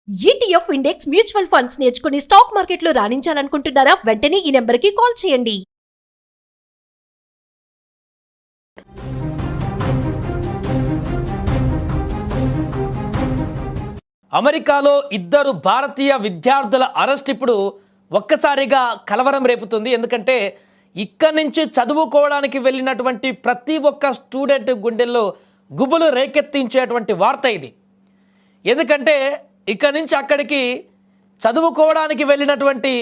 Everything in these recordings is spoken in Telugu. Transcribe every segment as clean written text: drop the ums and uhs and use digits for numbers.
ETF ఇండెక్స్ మ్యూచువల్ ఫండ్స్ నేర్చుకుని స్టాక్ మార్కెట్లో రాణించాలనుకుంటున్నారా? వెంటనే ఈ నెంబర్కి కాల్ చేయండి. అమెరికాలో ఇద్దరు భారతీయ విద్యార్థుల అరెస్ట్ ఇప్పుడు ఒక్కసారిగా కలవరం రేపుతుంది. ఎందుకంటే ఇక్కడి నుంచి చదువుకోవడానికి వెళ్ళినటువంటి ప్రతి ఒక్క స్టూడెంట్ గుండెల్లో గుబులు రేకెత్తించేటువంటి వార్త ఇది. ఎందుకంటే ఇక్కడి నుంచి అక్కడికి చదువుకోవడానికి వెళ్ళినటువంటి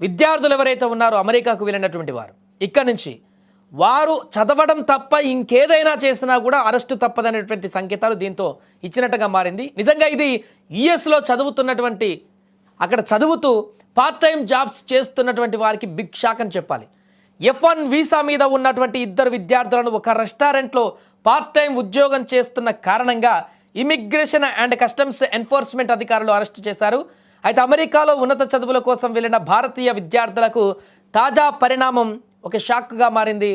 విద్యార్థులు ఎవరైతే ఉన్నారో అమెరికాకు వెళ్ళినటువంటి వారు ఇక్కడి నుంచి వారు చదవడం తప్ప ఇంకేదైనా చేసినా కూడా అరెస్టు తప్పదనేటువంటి సంకేతాలు దీంతో ఇచ్చినట్టుగా మారింది. నిజంగా ఇది యుఎస్లో చదువుతున్నటువంటి అక్కడ చదువుతూ పార్ట్ టైం జాబ్స్ చేస్తున్నటువంటి వారికి బిగ్ షాక్ అని చెప్పాలి. F1 వీసా మీద ఉన్నటువంటి ఇద్దరు విద్యార్థులను ఒక రెస్టారెంట్లో పార్ట్ టైం ఉద్యోగం చేస్తున్న కారణంగా ఇమిగ్రేషన్ అండ్ కస్టమ్స్ ఎన్ఫోర్స్మెంట్ అధికారులు అరెస్టు చేశారు. అయితే అమెరికాలో ఉన్నత చదువుల కోసం వెళ్ళిన భారతీయ విద్యార్థులకు తాజా పరిణామం ఒక షాక్గా మారింది.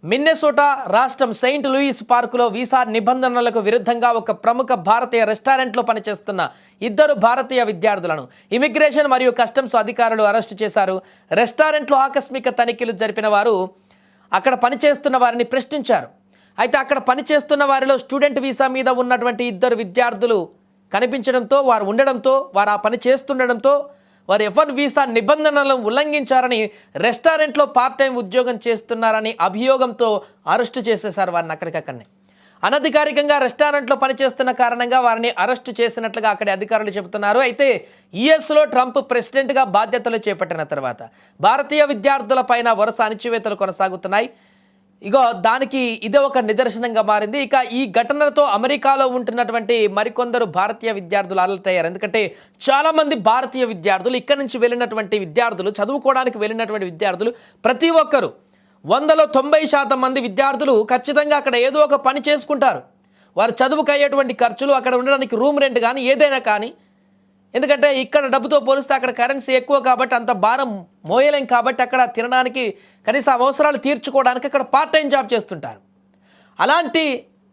మిన్నెసోటా రాష్ట్రం సెయింట్ లూయిస్ పార్కులో వీసా నిబంధనలకు విరుద్ధంగా ఒక ప్రముఖ భారతీయ రెస్టారెంట్లో పనిచేస్తున్న ఇద్దరు భారతీయ విద్యార్థులను ఇమిగ్రేషన్ మరియు కస్టమ్స్ అధికారులు అరెస్టు చేశారు. రెస్టారెంట్లో ఆకస్మిక తనిఖీలు జరిపిన వారు అక్కడ పనిచేస్తున్న వారిని ప్రశ్నించారు. అయితే అక్కడ పనిచేస్తున్న వారిలో స్టూడెంట్ వీసా మీద ఉన్నటువంటి ఇద్దరు విద్యార్థులు కనిపించడంతో వారు ఉండడంతో వారు ఆ పని చేస్తుండడంతో వారు F1 వీసా నిబంధనలను ఉల్లంఘించారని రెస్టారెంట్లో పార్ట్ టైం ఉద్యోగం చేస్తున్నారని అభియోగంతో అరెస్టు చేసేశారు వారిని అక్కడికక్కడనే. అనధికారికంగా రెస్టారెంట్లో పనిచేస్తున్న కారణంగా వారిని అరెస్టు చేసినట్లుగా అక్కడి అధికారులు చెబుతున్నారు. అయితే యుఎస్లో ట్రంప్ ప్రెసిడెంట్గా బాధ్యతలు చేపట్టిన తర్వాత భారతీయ విద్యార్థుల పైన వరుస అణచివేతలు కొనసాగుతున్నాయి. ఇగో దానికి ఇదే ఒక నిదర్శనంగా మారింది. ఇక ఈ ఘటనతో అమెరికాలో ఉంటున్నటువంటి మరికొందరు భారతీయ విద్యార్థులు అలర్ట్ అయ్యారు. ఎందుకంటే చాలామంది భారతీయ విద్యార్థులు ఇక్కడి నుంచి వెళ్ళినటువంటి విద్యార్థులు చదువుకోవడానికి వెళ్ళినటువంటి విద్యార్థులు ప్రతి ఒక్కరు 100లో 90% మంది విద్యార్థులు ఖచ్చితంగా అక్కడ ఏదో ఒక పని చేసుకుంటారు. వారు చదువుకు అయ్యేటువంటి ఖర్చులు, అక్కడ ఉండడానికి రూమ్ రెంట్ కానీ ఏదైనా కానీ, ఎందుకంటే ఇక్కడ డబ్బుతో పోలిస్తే అక్కడ కరెన్సీ ఎక్కువ కాబట్టి అంత భారం మోయలేం కాబట్టి అక్కడ తినడానికి కనీస అవసరాలు తీర్చుకోవడానికి అక్కడ పార్ట్ టైం జాబ్ చేస్తుంటారు. అలాంటి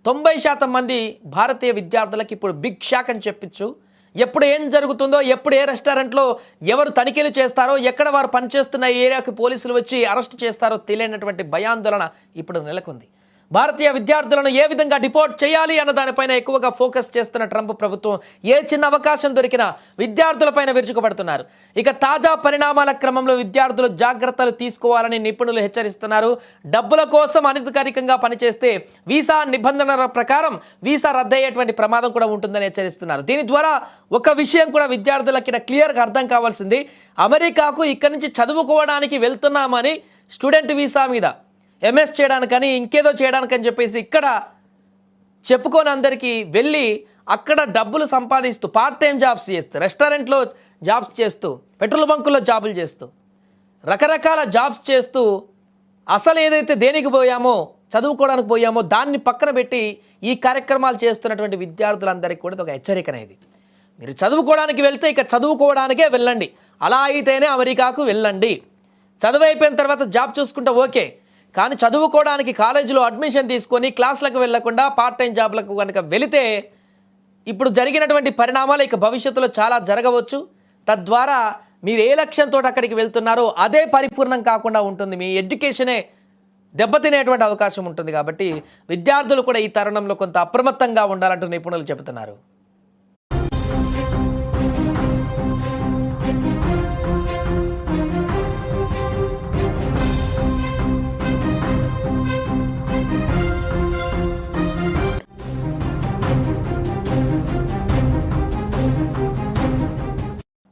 90% మంది భారతీయ విద్యార్థులకు ఇప్పుడు బిగ్ షాక్ అని చెప్పచ్చు. ఎప్పుడు ఏం జరుగుతుందో, ఎప్పుడు ఏ రెస్టారెంట్లో ఎవరు తనిఖీలు చేస్తారో, ఎక్కడ వారు పనిచేస్తున్న ఏరియాకి పోలీసులు వచ్చి అరెస్ట్ చేస్తారో తెలియనటువంటి భయాందోళన ఇప్పుడు నెలకొంది. భారతీయ విద్యార్థులను ఏ విధంగా డిపోర్ట్ చేయాలి అన్న దానిపైన ఎక్కువగా ఫోకస్ చేస్తున్న ట్రంప్ ప్రభుత్వం ఏ చిన్న అవకాశం దొరికినా విద్యార్థులపైన విరుచుకుపడుతున్నారు. ఇక తాజా పరిణామాల క్రమంలో విద్యార్థులు జాగ్రత్తలు తీసుకోవాలని నిపుణులు హెచ్చరిస్తున్నారు. డబ్బుల కోసం అనధికారికంగా పనిచేస్తే వీసా నిబంధనల ప్రకారం వీసా రద్దయ్యేటువంటి ప్రమాదం కూడా ఉంటుందని హెచ్చరిస్తున్నారు. దీని ద్వారా ఒక విషయం కూడా విద్యార్థులకి క్లియర్గా అర్థం కావాల్సింది, అమెరికాకు ఇక్కడి నుంచి చదువుకోవడానికి వెళ్తున్నామని స్టూడెంట్ వీసా మీద ఎంఎస్ చేయడానికని ఇంకేదో చేయడానికని చెప్పేసి ఇక్కడ చెప్పుకొని అందరికీ వెళ్ళి అక్కడ డబ్బులు సంపాదిస్తూ పార్ట్ టైం జాబ్స్ చేస్తూ, రెస్టారెంట్లో జాబ్స్ చేస్తూ, పెట్రోల్ బంకుల్లో జాబులు చేస్తూ, రకరకాల జాబ్స్ చేస్తూ అసలు ఏదైతే దేనికి పోయామో చదువుకోవడానికి పోయామో దాన్ని పక్కన పెట్టి ఈ కార్యక్రమాలు చేస్తున్నటువంటి విద్యార్థులందరికీ కూడా ఒక హెచ్చరిక అనేది. మీరు చదువుకోవడానికి వెళ్తే ఇక చదువుకోవడానికే వెళ్ళండి. అలా అయితేనే అమెరికాకు వెళ్ళండి. చదువు అయిపోయిన తర్వాత జాబ్ చూసుకుంటే ఓకే, కానీ చదువుకోవడానికి కాలేజీలో అడ్మిషన్ తీసుకొని క్లాసులకు వెళ్లకుండా పార్ట్ టైం జాబ్లకు కనుక వెళితే ఇప్పుడు జరిగినటువంటి పరిణామాలు ఇక భవిష్యత్తులో చాలా జరగవచ్చు. తద్వారా మీరు ఏ లక్ష్యంతో అక్కడికి వెళ్తున్నారో అదే పరిపూర్ణం కాకుండా ఉంటుంది. మీ ఎడ్యుకేషనే దెబ్బతినేటువంటి అవకాశం ఉంటుంది. కాబట్టి విద్యార్థులు కూడా ఈ తరుణంలో కొంత అప్రమత్తంగా ఉండాలంటూ నిపుణులు చెబుతున్నారు.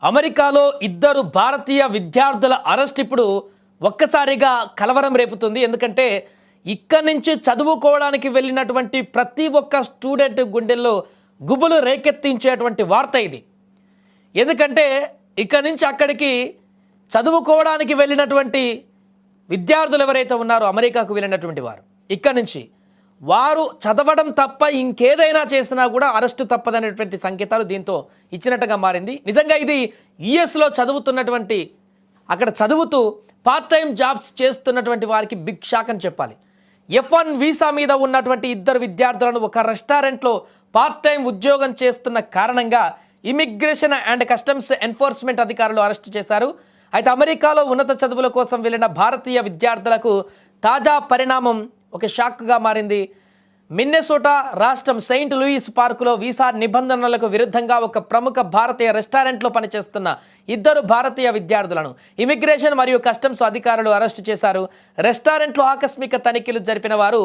అమెరికాలో ఇద్దరు భారతీయ విద్యార్థుల అరెస్ట్ ఇప్పుడు ఒక్కసారిగా కలవరం రేపుతుంది. ఎందుకంటే ఇక్కడి నుంచి చదువుకోవడానికి వెళ్ళినటువంటి ప్రతి ఒక్క స్టూడెంట్ గుండెల్లో గుబులు రేకెత్తించేటువంటి వార్త ఇది. ఎందుకంటే ఇక్కడి నుంచి అక్కడికి చదువుకోవడానికి వెళ్ళినటువంటి విద్యార్థులు ఎవరైతే ఉన్నారో అమెరికాకు వెళ్ళినటువంటి వారు ఇక్కడి నుంచి వారు చదవడం తప్ప ఇంకేదైనా చేసినా కూడా అరెస్టు తప్పదనేటువంటి సంకేతాలు దీంతో ఇచ్చినట్టుగా మారింది. నిజంగా ఇది యుఎస్లో చదువుతున్నటువంటి అక్కడ చదువుతూ పార్ట్ టైం జాబ్స్ చేస్తున్నటువంటి వారికి బిగ్ షాక్ అని చెప్పాలి. F1 వీసా మీద ఉన్నటువంటి ఇద్దరు విద్యార్థులను ఒక రెస్టారెంట్లో పార్ట్ టైం ఉద్యోగం చేస్తున్న కారణంగా ఇమిగ్రేషన్ అండ్ కస్టమ్స్ ఎన్ఫోర్స్మెంట్ అధికారులు అరెస్టు చేశారు. అయితే అమెరికాలో ఉన్నత చదువుల కోసం వెళ్ళిన భారతీయ విద్యార్థులకు తాజా పరిణామం ఒక షాక్గా మారింది. మిన్నెసోటా రాష్ట్రం సెయింట్ లూయిస్ పార్కులో వీసా నిబంధనలకు విరుద్ధంగా ఒక ప్రముఖ భారతీయ రెస్టారెంట్లో పనిచేస్తున్న 2 భారతీయ విద్యార్థులను ఇమిగ్రేషన్ మరియు కస్టమ్స్ అధికారులు అరెస్టు చేశారు. రెస్టారెంట్లో ఆకస్మిక తనిఖీలు జరిపిన వారు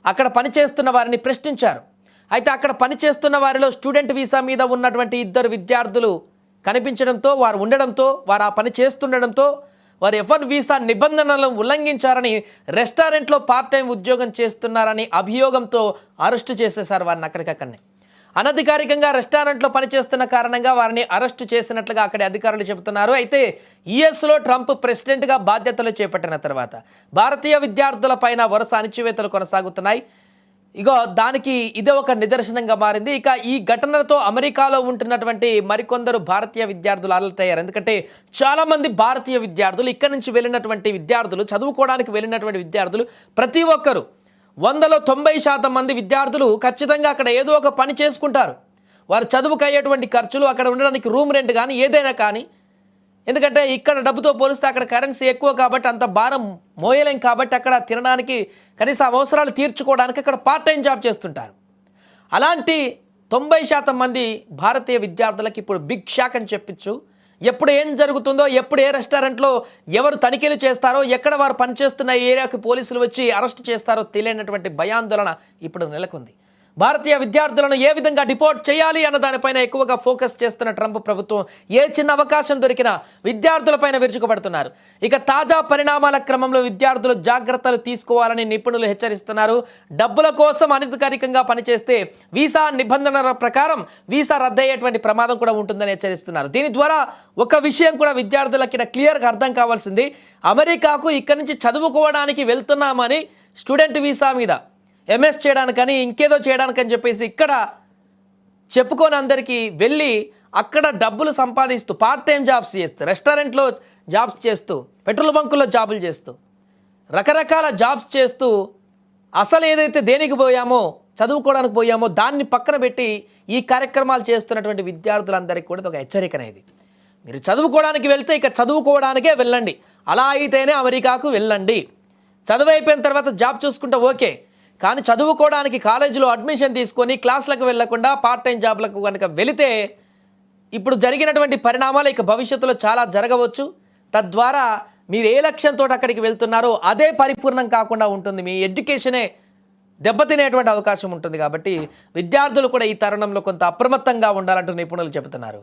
అక్కడ పనిచేస్తున్న వారిని ప్రశ్నించారు. అయితే అక్కడ పనిచేస్తున్న వారిలో స్టూడెంట్ వీసా మీద ఉన్నటువంటి 2 విద్యార్థులు కనిపించడంతో, వారు ఉండడంతో, వారు ఆ పని చేస్తుండడంతో వారు F1 వీసా నిబంధనలను ఉల్లంఘించారని, రెస్టారెంట్లో పార్ట్ టైం ఉద్యోగం చేస్తున్నారని అభియోగంతో అరెస్టు చేసేశారు వారిని అక్కడికక్కడనే. అనధికారికంగా రెస్టారెంట్లో పనిచేస్తున్న కారణంగా వారిని అరెస్టు చేసినట్లుగా అక్కడి అధికారులు చెబుతున్నారు. అయితే యుఎస్లో ట్రంప్ ప్రెసిడెంట్గా బాధ్యతలు చేపట్టిన తర్వాత భారతీయ విద్యార్థుల పైన వరుస అణచివేతలు కొనసాగుతున్నాయి. ఇగో దానికి ఇదే ఒక నిదర్శనంగా మారింది. ఇక ఈ ఘటనతో అమెరికాలో ఉంటున్నటువంటి మరికొందరు భారతీయ విద్యార్థులు అలర్ట్ అయ్యారు. ఎందుకంటే చాలామంది భారతీయ విద్యార్థులు ఇక్కడి నుంచి వెళ్ళినటువంటి విద్యార్థులు, చదువుకోవడానికి వెళ్ళినటువంటి విద్యార్థులు ప్రతి ఒక్కరు 100లో 90% మంది విద్యార్థులు ఖచ్చితంగా అక్కడ ఏదో ఒక పని చేసుకుంటారు. వారు చదువుకు అయ్యేటువంటి ఖర్చులు, అక్కడ ఉండడానికి రూమ్ రెంట్ కానీ ఏదైనా కానీ, ఎందుకంటే ఇక్కడ డబ్బుతో పోలిస్తే అక్కడ కరెన్సీ ఎక్కువ కాబట్టి అంత భారం మోయలేం కాబట్టి అక్కడ తినడానికి కనీస అవసరాలు తీర్చుకోవడానికి అక్కడ పార్ట్ టైం జాబ్ చేస్తుంటారు. అలాంటి 90% మంది భారతీయ విద్యార్థులకు ఇప్పుడు బిగ్ షాక్ అని చెప్పచ్చు. ఎప్పుడు ఏం జరుగుతుందో, ఎప్పుడు ఏ రెస్టారెంట్లో ఎవరు తనిఖీలు చేస్తారో, ఎక్కడ వారు పనిచేస్తున్న ఏరియాకి పోలీసులు వచ్చి అరెస్ట్ చేస్తారో తెలియనటువంటి భయాందోళన ఇప్పుడు నెలకొంది. భారతీయ విద్యార్థులను ఏ విధంగా డిపోర్ట్ చేయాలి అన్న దానిపైన ఎక్కువగా ఫోకస్ చేస్తున్న ట్రంప్ ప్రభుత్వం ఏ చిన్న అవకాశం దొరికినా విద్యార్థులపైన విరుచుకుపడుతున్నారు. ఇక తాజా పరిణామాల క్రమంలో విద్యార్థులు జాగ్రత్తలు తీసుకోవాలని నిపుణులు హెచ్చరిస్తున్నారు. డబ్బుల కోసం అనధికారికంగా పనిచేస్తే వీసా నిబంధనల ప్రకారం వీసా రద్దయ్యేటువంటి ప్రమాదం కూడా ఉంటుందని హెచ్చరిస్తున్నారు. దీని ద్వారా ఒక విషయం కూడా విద్యార్థులకి క్లియర్గా అర్థం కావాల్సింది, అమెరికాకు ఇక్కడి నుంచి చదువుకోవడానికి వెళ్తున్నామని స్టూడెంట్ వీసా మీద ఎంఎస్ చేయడానికని ఇంకేదో చేయడానికని చెప్పేసి ఇక్కడ చెప్పుకొని అందరికీ వెళ్ళి అక్కడ డబ్బులు సంపాదిస్తూ పార్ట్ టైం జాబ్స్ చేస్తూ, రెస్టారెంట్లో జాబ్స్ చేస్తూ, పెట్రోల్ బంకుల్లో జాబులు చేస్తూ, రకరకాల జాబ్స్ చేస్తూ అసలు ఏదైతే దేనికి పోయామో, చదువుకోవడానికి పోయామో దాన్ని పక్కన పెట్టి ఈ కార్యక్రమాలు చేస్తున్నటువంటి విద్యార్థులందరికీ కూడా ఒక హెచ్చరిక అనేది. మీరు చదువుకోవడానికి వెళ్తే ఇక చదువుకోవడానికే వెళ్ళండి. అలా అయితేనే అమెరికాకు వెళ్ళండి. చదువు అయిపోయిన తర్వాత జాబ్ చూసుకుంటే ఓకే, కానీ చదువుకోవడానికి కాలేజీలో అడ్మిషన్ తీసుకొని క్లాసులకు వెళ్లకుండా పార్ట్ టైం జాబ్లకు కనుక వెళితే ఇప్పుడు జరిగినటువంటి పరిణామాలు ఇక భవిష్యత్తులో చాలా జరగవచ్చు. తద్వారా మీరు ఏ లక్ష్యంతో అక్కడికి వెళ్తున్నారో అదే పరిపూర్ణం కాకుండా ఉంటుంది. మీ ఎడ్యుకేషనే దెబ్బతినేటువంటి అవకాశం ఉంటుంది. కాబట్టి విద్యార్థులు కూడా ఈ తరుణంలో కొంత అప్రమత్తంగా ఉండాలంటూ నిపుణులు చెబుతున్నారు.